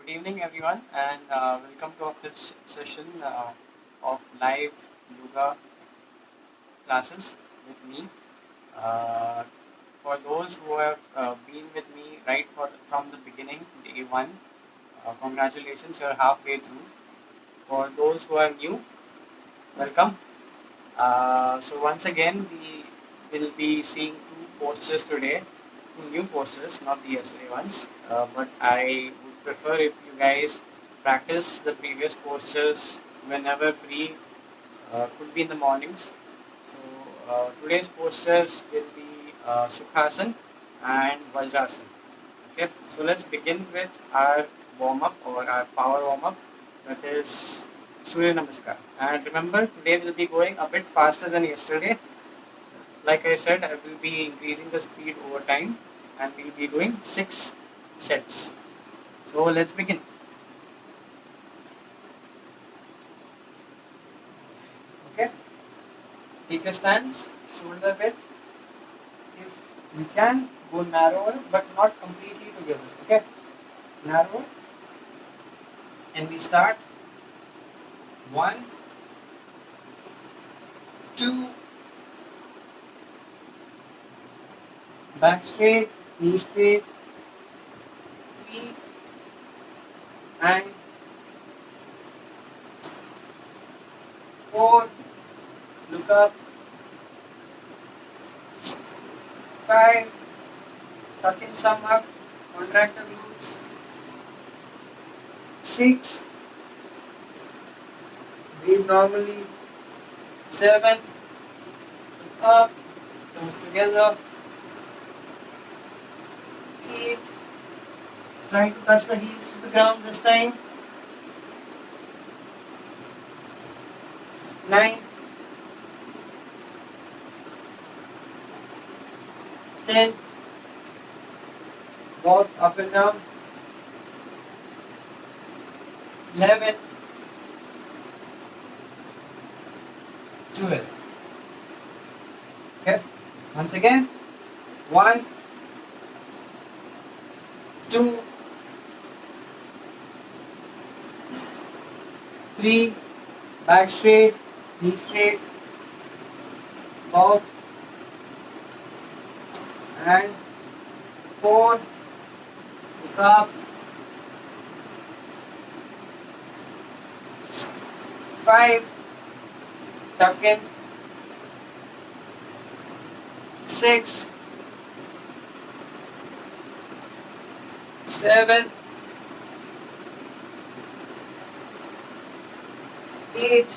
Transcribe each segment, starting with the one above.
Good evening, everyone, and welcome to our fifth session of live yoga classes with me. Uh, for those who have been with me from the beginning, day one, congratulations, you're halfway through. For those who are new, welcome. So once again, we will be seeing two posters today, two new posters, not the yesterday ones. But I would prefer if you guys practice the previous posters whenever free. Could be in the mornings. So today's posters will be Sukhasan and Vajrasan. Okay, so let's begin with our warm up or our power warm up. That is Surya Namaskar. And remember, today we'll be going a bit faster than yesterday. Like I said, I will be increasing the speed over time and we'll be doing 6 sets. So let's begin. Okay, take your stance, shoulder width. If you can, go narrower but not completely together. Okay, narrower. And we start 1, 2, back straight, knee straight, 3, and 4, look up, 5, tuck in stomach, contract the glutes, 6, breathe normally, 7, look up, toes together, 8, try to touch the heels to the ground this time, 9, 10, walk up and down, 11, 12. Okay, once again, 1, 2, 3, back straight, knee straight, bow, and 4, look up, 5, tuck in, 6, 7, 8,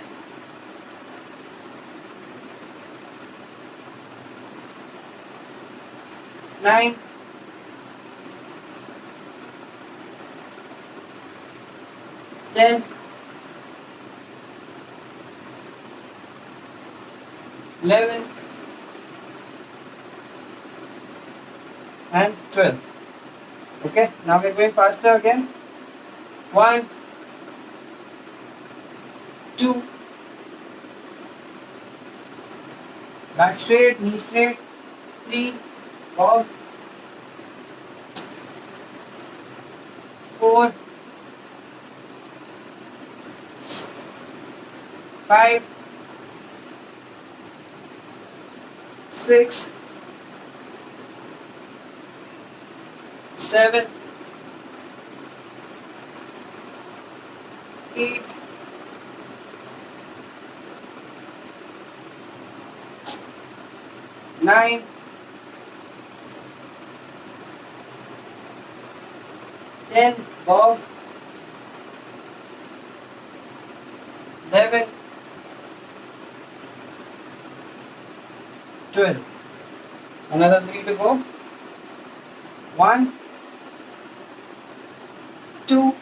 9, 10, 11, and 12. Okay, now we're going faster again. 1, 2, back straight, knee straight, 3, bow, 4, 5, 6, 7, 8, 9, 10, bow, 11, 12. Another 3 to go. 1, 2,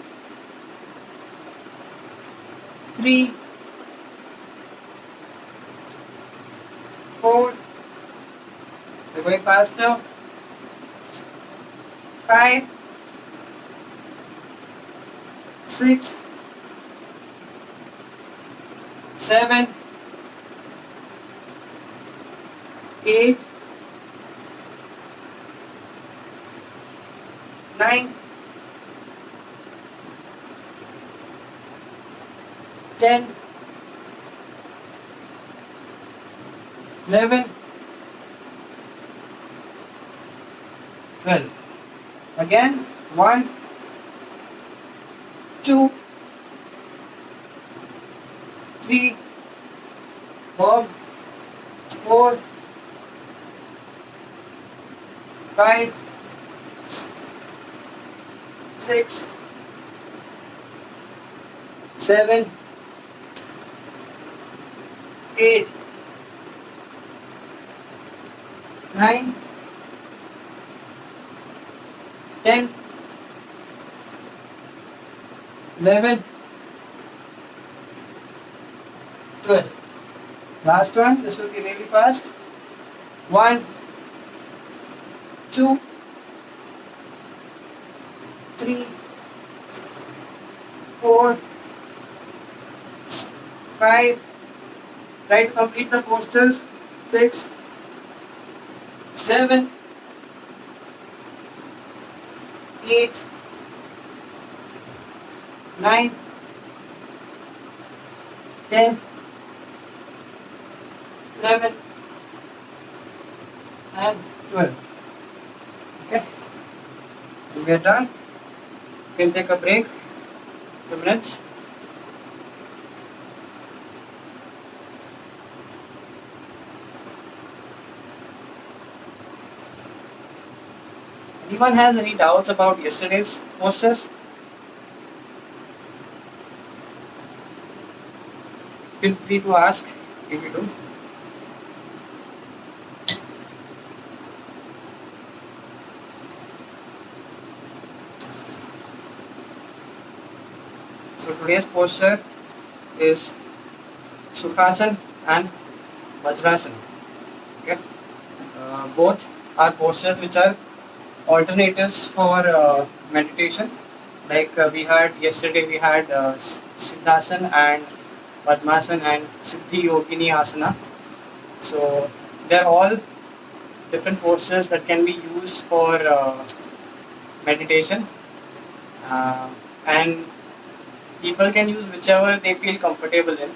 3, 4. We're going faster. 5, 6, 7, 8, 9, 10, 11, 12. Again, 1, 2, 3, 4, 5, 6, 7, 8, 9, 10, 11, 12. Last one, this will be really fast. 1, 2, 3, 4, 5. Try to complete the posters. 6, 7, 8, 9, 10, 11, and 12. Okay, when we are done, you can take a break, 2 minutes. Anyone has any doubts about yesterday's posters? Feel free to ask if you do. So today's posture is Sukhasana and Vajrasana. Okay, both are postures which are alternatives for meditation. Like we had yesterday, we had Siddhasana and Padmasana and Siddhi Yogini Asana. So they're all different postures that can be used for meditation, and people can use whichever they feel comfortable in.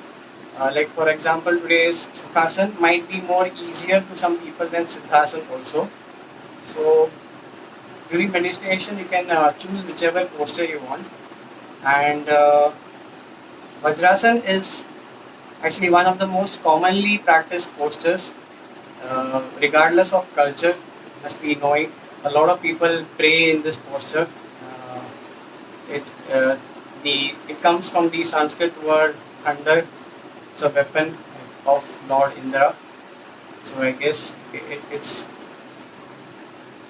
Like for example, today's Sukhasana might be more easier to some people than Siddhasana also. So during meditation, you can choose whichever posture you want. And Vajrasana is actually one of the most commonly practiced postures, regardless of culture. Must be knowing a lot of people pray in this posture. It it comes from the Sanskrit word Khandar. It's a weapon of Lord Indra. So I guess it's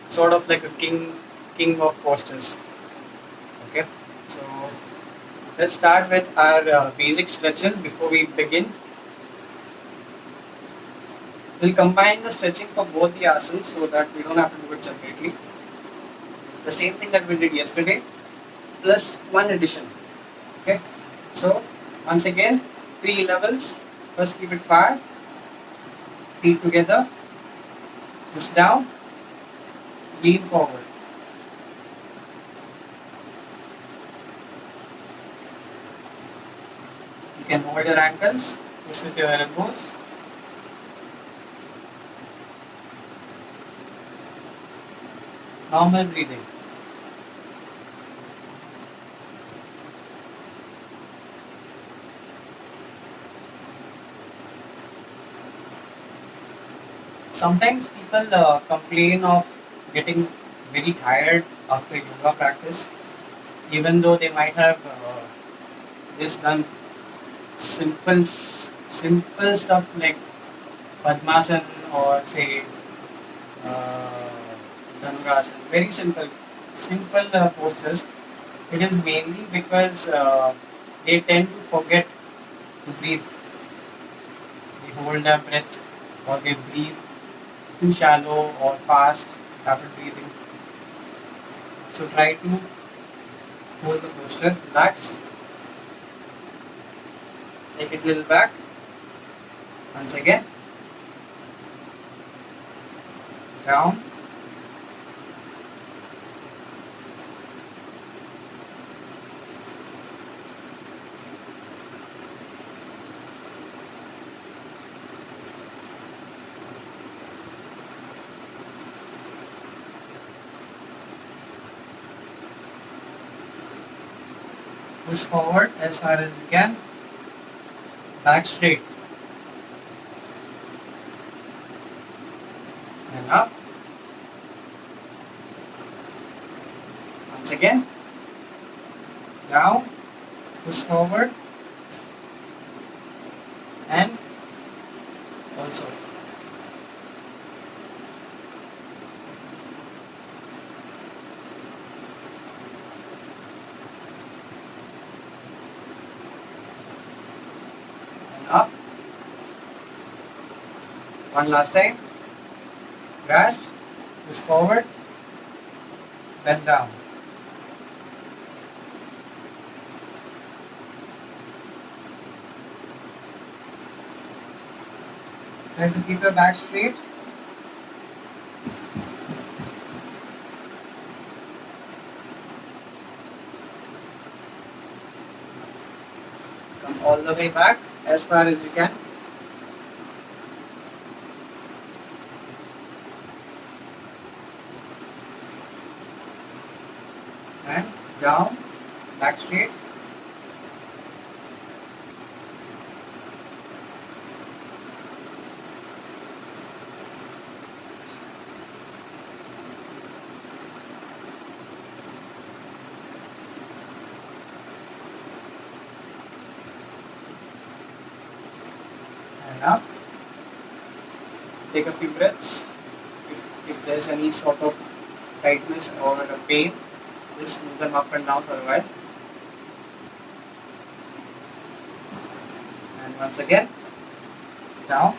sort of like a king of postures. Okay, so let's start with our basic stretches before we begin. We'll combine the stretching for both the asanas so that we don't have to do it separately. The same thing that we did yesterday, plus one addition. Okay, so once again, 3 levels. First keep it far, feet together, push down, lean forward. You can hold your ankles, push with your elbows. Normal breathing. Sometimes people complain of getting very tired after yoga practice, even though they might have just done simple stuff like Padmasana or say uh, Dhanurasana. Very simple postures. It is mainly because they tend to forget to breathe. They hold their breath or they breathe too shallow or fast, rapid breathing. So try to hold the posture, relax, take it a little back. Once again, down, Push forward as far as you can. Back straight. And up. Once again. Down. Push forward. And also. And up. One last time. Grasp. Push forward. Bend down. Try to keep your back straight. Come all the way back as far as you can. And down, back straight. And up. Take a few breaths. If there's any sort of tightness or a pain, just move them up and down for a while. And once again, down.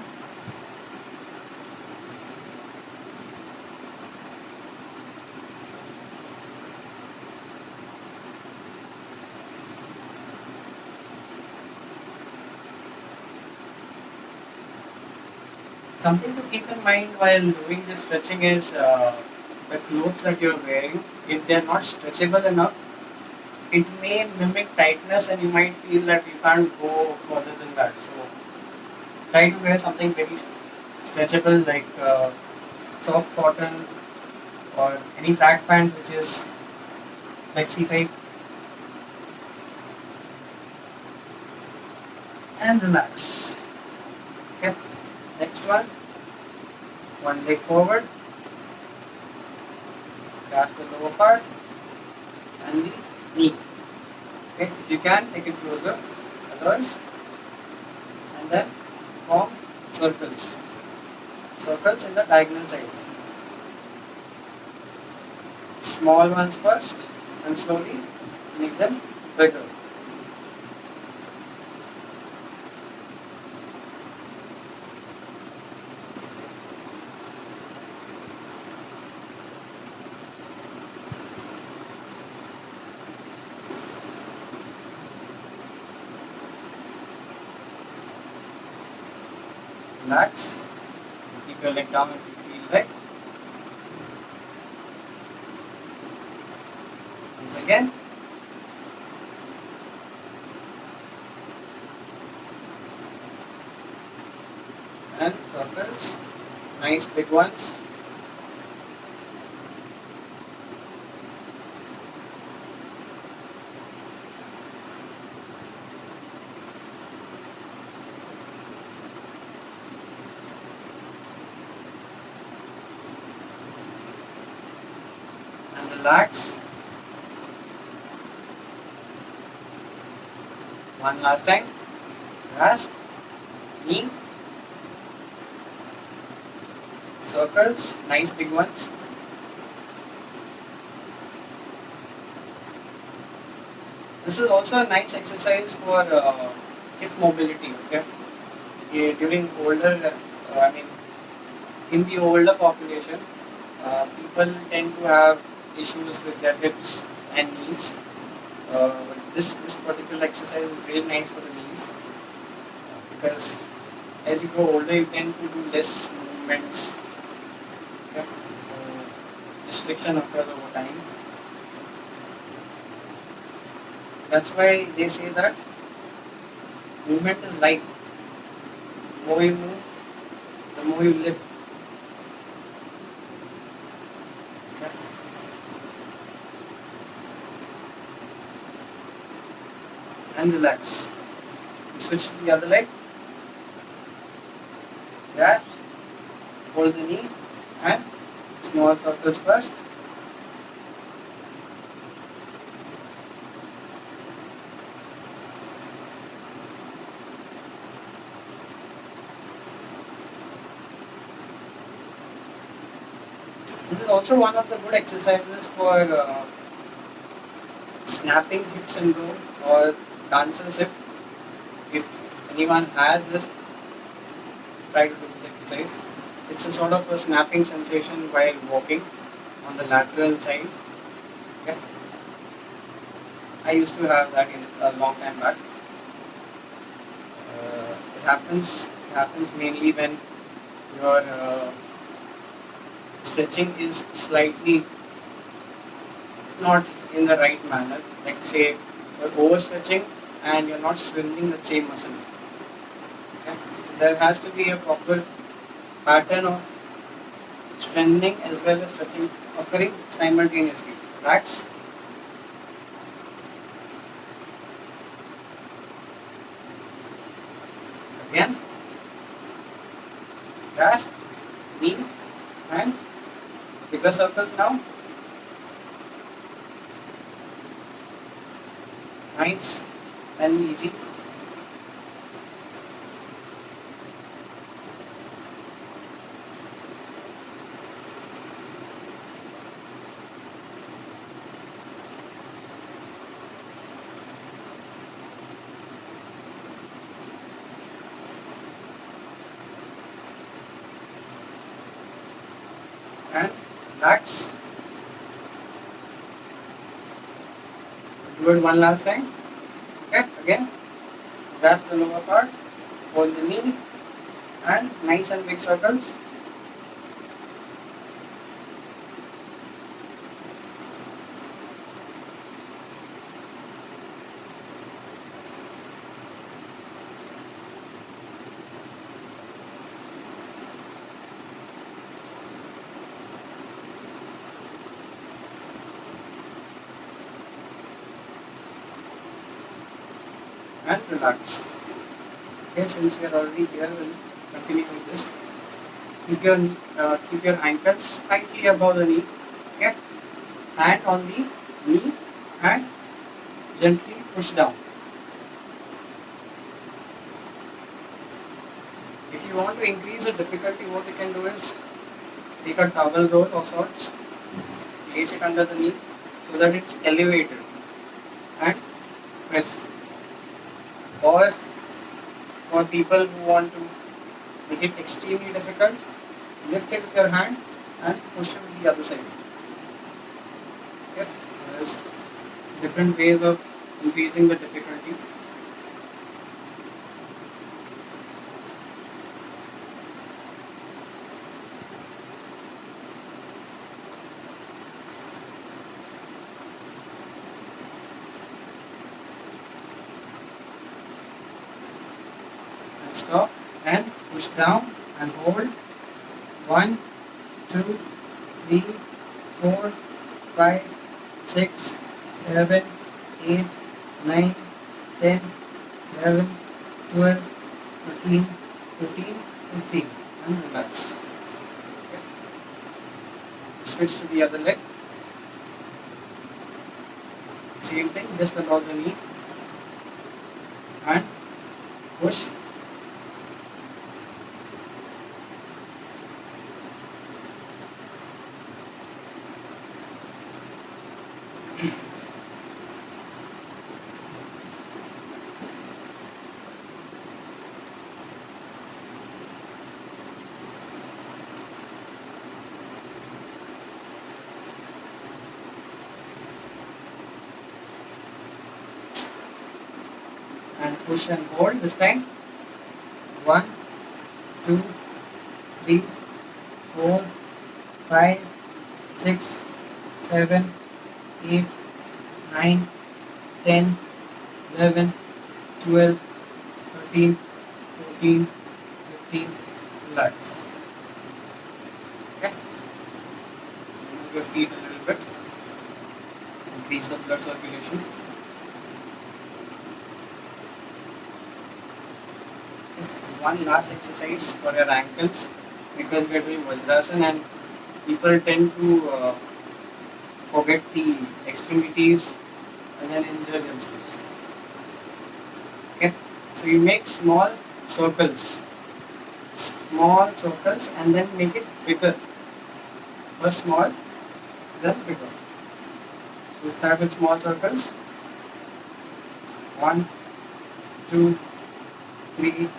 Something to keep in mind while doing this stretching is the clothes that you're wearing. If they're not stretchable enough, it may mimic tightness and you might feel that you can't go further than that. So try to wear something very stretchable like soft cotton or any track pant which is flexi type, and relax. Okay. Next one leg forward, grasp the lower part and the knee. Okay, if you can, take it closer, otherwise, and then form circles. Circles in the diagonal side. Small ones first, and slowly make them bigger. Relax. Keep your leg down if you feel like. Once again. And circles. Nice big ones. Relax. One last time. Grasp. Knee. Circles. Nice big ones. This is also a nice exercise for hip mobility. Okay. During older, in the older population, people tend to have issues with their hips and knees. This particular exercise is really nice for the knees because as you grow older, you tend to do less movements. Okay? So restriction occurs over time. That's why they say that movement is life. The more you move, the more you live. and relax. Switch to the other leg. Grasp, hold the knee and small circles first. This is also one of the good exercises for snapping hip syndrome or dancer's hip. If anyone has this, try to do this exercise. It's a sort of a snapping sensation while walking on the lateral side. Okay. I used to have that in a long time back. It happens mainly when your stretching is slightly not in the right manner. Like say you're overstretching and you're not strengthening the same muscle. Okay? So there has to be a proper pattern of strengthening as well as stretching occurring simultaneously. Relax. Again. Grasp, knee, and bigger circles now. Nice and easy. And relax. Do it one last time. Okay, again. Grasp the lower part, hold the knee, and nice and big circles. And relax. Okay, since we are already here, we'll continue with this. Keep your ankles slightly above the knee. Okay, hand on the knee and gently push down. If you want to increase the difficulty, what you can do is take a towel roll of sorts, place it under the knee so that it's elevated and press. Or for people who want to make it extremely difficult, lift it with your hand and push it to the other side. Okay. There's different ways of increasing the difficulty. And stop and push down and hold. 1, 2, 3, 4, 5, 6, 7, 8, 9, 10, 11, 12, 13, 14, 15 and relax. Okay. Switch to the other leg. Same thing, just above the knee and push. And push and hold this time. 1, 2, 3, 4, 5, 6, 7, 8, 9, 10, 11, 12, 13, 14, 15, relax. Okay. Move your feet a little bit. Increase the blood circulation. one last exercise for your ankles, because we are doing Vajrasana and people tend to forget the extremities and then injure themselves. Okay, so you make small circles, and then make it bigger. First small, then bigger. So we start with small circles. 1, 2, 3,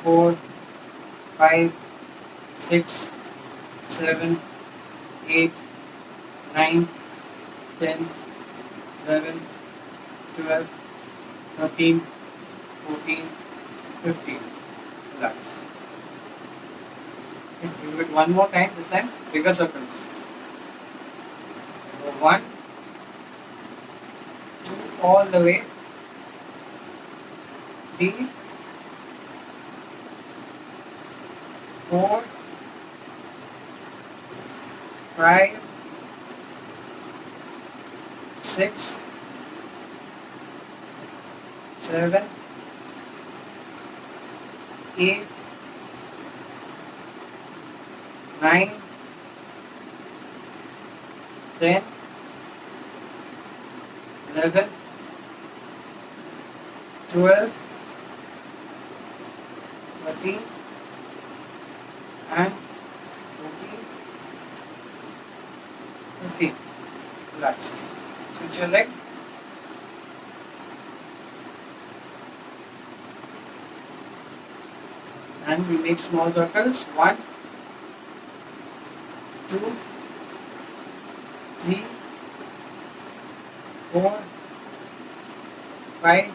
4, 5, 6, 7, 8, 9, 10, 11, 12, 13, 14, 15. Relax. Okay, do it one more time, this time bigger circles. So 1, 2 all the way, 3, 4, 5, 6, 7, 8, 9, 10, 11, 12, 13, and 14, 15. Relax. Switch your leg. And we make small circles. 1, 2, 3, 4, 5,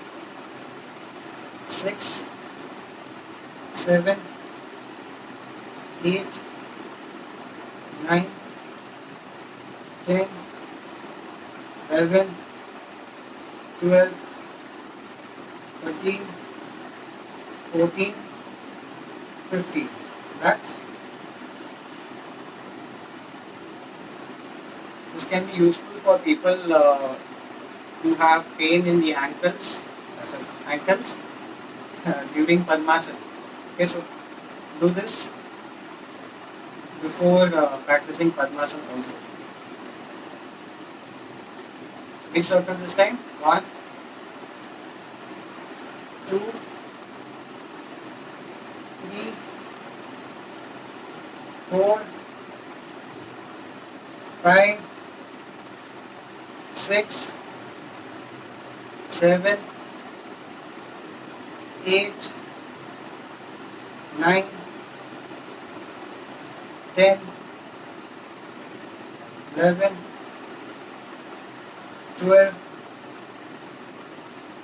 6, 7, 8, 9, 10, 11, 12, 13, 14, 15. That's this can be useful for people who have pain in the ankles, during Padmasana. Okay, so do this before practicing Padmasana also. Big circle this time. 1, 2, 3, 4, 5, 6, 7, 8, 9, 10, 11, 12,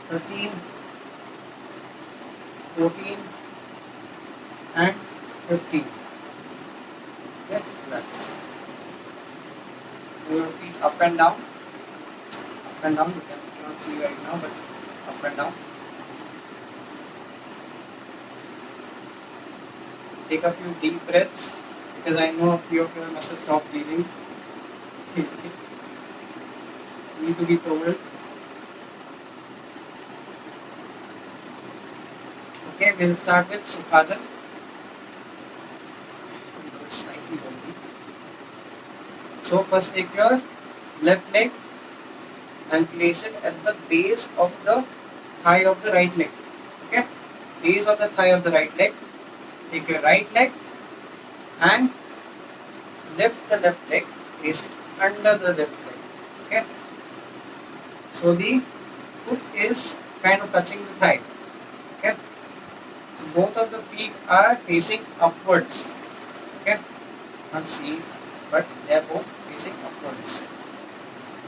13, 14, and 15. Okay, relax. Move your feet up and down. Up and down. You cannot see right now, but up and down. Take a few deep breaths, because I know a few of you must have stopped breathing. You need to be told. Okay, we'll start with Sukhasana. Slightly bending. So first take your left leg and place it at the base of the thigh of the right leg. Okay, base of the thigh of the right leg. Take your right leg and lift the left leg. Place it under the left leg. Okay. So the foot is kind of touching the thigh. Okay. So both of the feet are facing upwards. Okay. Not see, but they are both facing upwards.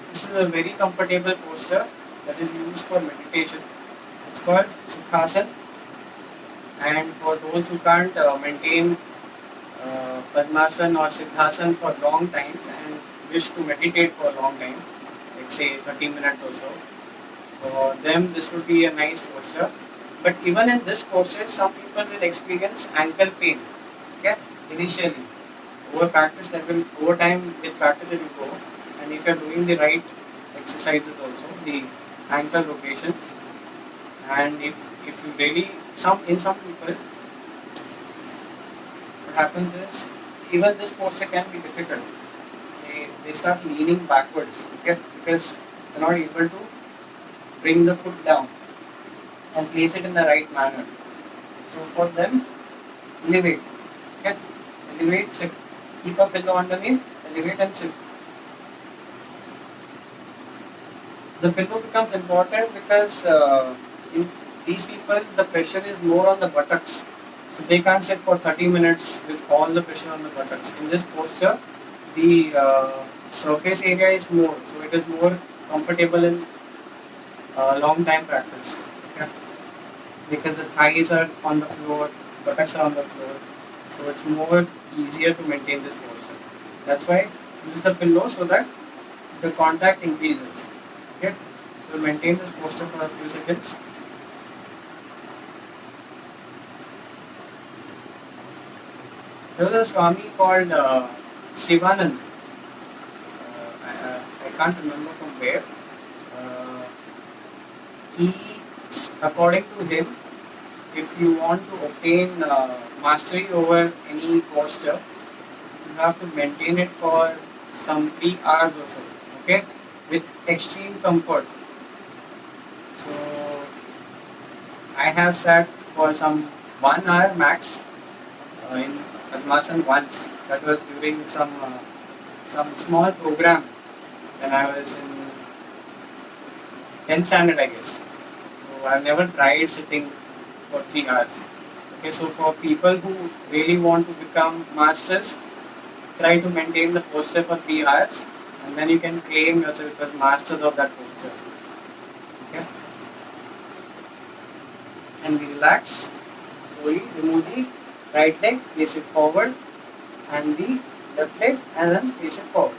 This is a very comfortable posture that is used for meditation. It's called Sukhasana. And for those who can't maintain Padmasana or Siddhasana for long times and wish to meditate for a long time, like say 30 minutes or so, for them this would be a nice posture. But even in this posture, some people will experience ankle pain. Okay, initially. Over time with practice it will go. And if you are doing the right exercises also, the ankle rotations, and if you really some people, what happens is even this posture can be difficult. Say they start leaning backwards, okay, because they're not able to bring the foot down and place it in the right manner. So for them, elevate, okay, elevate, sit, keep a pillow underneath, elevate and sit. The pillow becomes important because in these people the pressure is more on the buttocks, so they can't sit for 30 minutes with all the pressure on the buttocks. In this posture, the surface area is more, so it is more comfortable in long time practice. Okay? Because the thighs are on the floor, buttocks are on the floor, so it's more easier to maintain this posture. That's why use the pillow so that the contact increases. Okay, so maintain this posture for a few seconds. There was a Swami called Sivanand. I can't remember from where. Uh, he, according to him, if you want to obtain mastery over any posture, you have to maintain it for some 3 hours or so. Okay, with extreme comfort. So I have sat for some 1 hour max in Padmasan once. That was during some small program when I was in 10th standard, I guess. So I've never tried sitting for 3 hours. Okay, so for people who really want to become masters, try to maintain the posture for 3 hours, and then you can claim yourself as masters of that posture. Okay, and we relax slowly. Remove the right leg, place it forward, and the left leg, and then place it forward.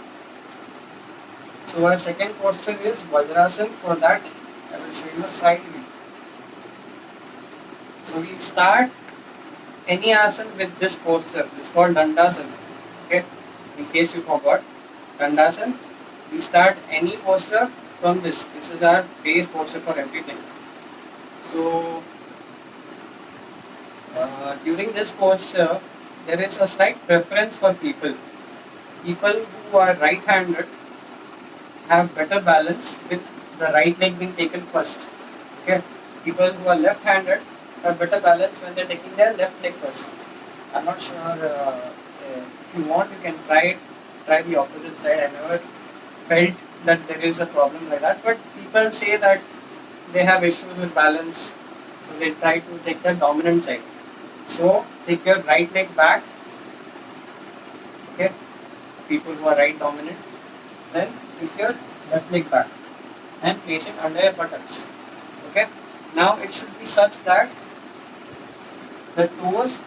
So our second posture is Vajrasana. For that, I will show you a side view. So we start any asana with this posture. It's called Dandasana. Okay, in case you forgot, Dandasana. We start any posture from this. This is our base posture for everything. So during this posture, there is a slight preference for people. People who are right-handed have better balance with the right leg being taken first. Okay, people who are left-handed have better balance when they're taking their left leg first. I'm not sure. If you want, you can try the opposite side. I never felt that there is a problem like that, but people say that they have issues with balance, so they try to take the dominant side. So take your right leg back. Okay, people who are right dominant, then take your left leg back and place it under your buttocks. Okay, now it should be such that the toes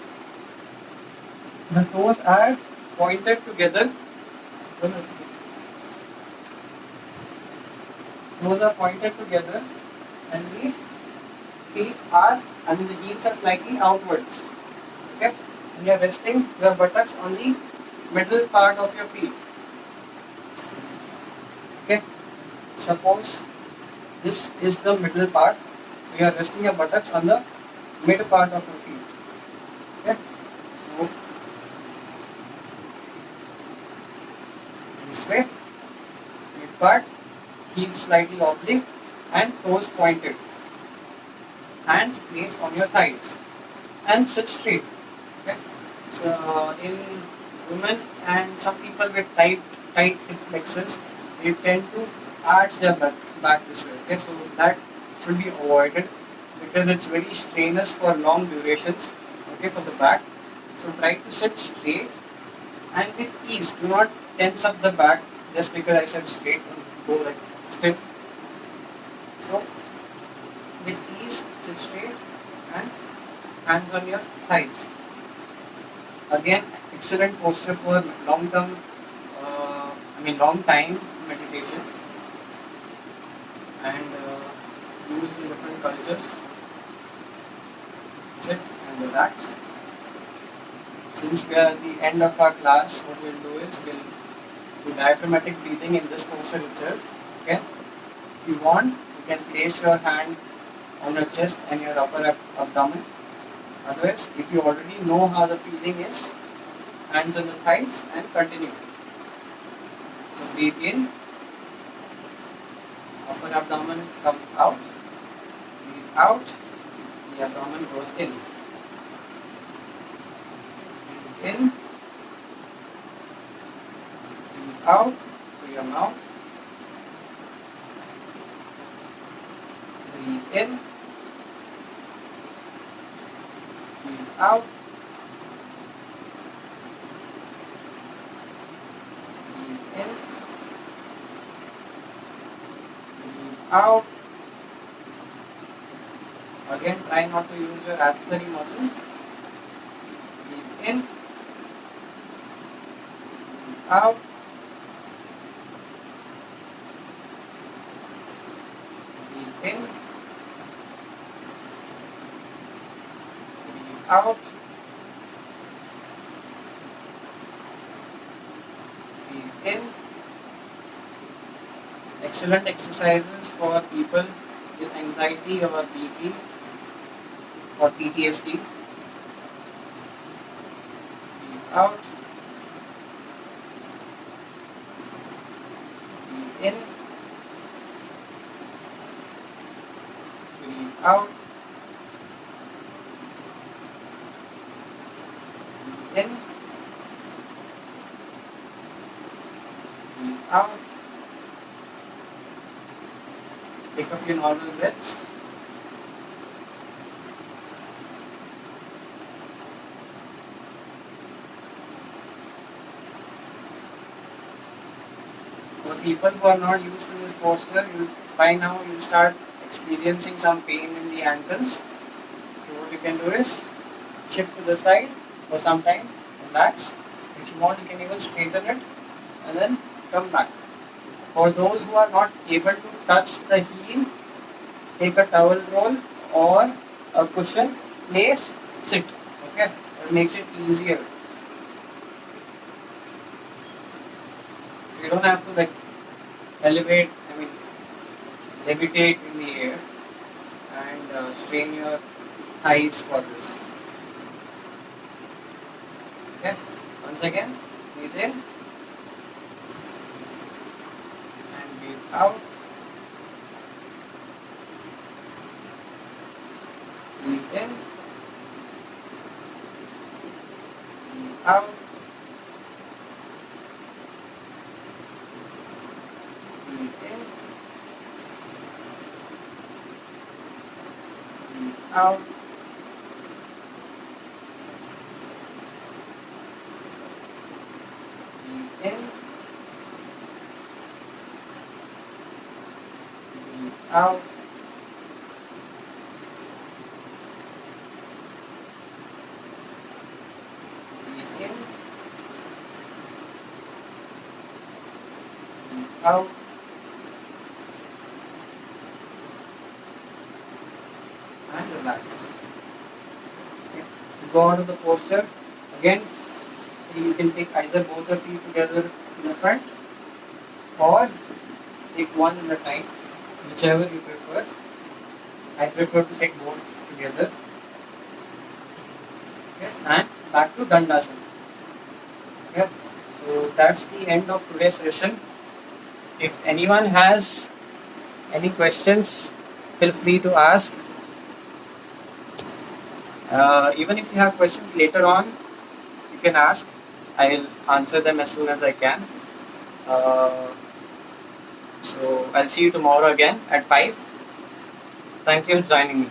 are pointed together. Toes are pointed together, and the feet are, the heels are slightly outwards. Okay, and you are resting your buttocks on the middle part of your feet. Okay, suppose this is the middle part, so you are resting your buttocks on the mid part of your feet. Okay, so this way, mid part, heels slightly oblique, and toes pointed. Hands placed on your thighs, and sit straight. Okay, so in women and some people with tight hip flexors, they tend to arch their back this way. Okay, so that should be avoided because it's very strenuous for long durations. Okay, for the back. So try to sit straight and with ease. Do not tense up the back just because I said straight and go like stiff. So with ease, sit straight and hands on your thighs. Again, excellent posture for long time meditation and used in different cultures. Sit and relax. Since we are at the end of our class, what we'll do is we'll do diaphragmatic breathing in this posture itself. Okay. If you want, you can place your hand on your chest and your upper abdomen Otherwise, if you already know how the feeling is, hands on the thighs and continue. So breathe in, upper abdomen comes out, breathe out, the abdomen goes in. Breathe in, breathe out through your mouth. Breathe in, breathe out. Breathe in, breathe out. Again, try not to use your accessory muscles. Breathe in, breathe out. Breathe in, breathe out. Breathe in. Excellent exercises for people with anxiety or BP or PTSD. Breathe out. Breathe in. Breathe out. Breathe in. Breathe out. Take a few normal breaths. For people who are not used to this posture, by now you start experiencing some pain in the ankles. So what you can do is shift to the side for some time, relax. If you want, you can even straighten it and then come back. For those who are not able to touch the heel, take a towel roll or a cushion, place, sit. Okay, it makes it easier. So you don't have to like elevate, levitate in the air and strain your thighs for this. Okay, once again, breathe in and breathe out. Breathe in, breathe out. Breathe in, breathe out. Breathe in, breathe out. Breathe in, breathe out. And relax. Okay. Go out of the posture. Again, you can take either both the feet together in the front or take one at a time, whichever you prefer. I prefer to take both together. Okay. And back to Dandasana. Okay. So that's the end of today's session. If anyone has any questions, feel free to ask. Even if you have questions later on, you can ask. I'll answer them as soon as I can. So I'll see you tomorrow again at 5. Thank you for joining me.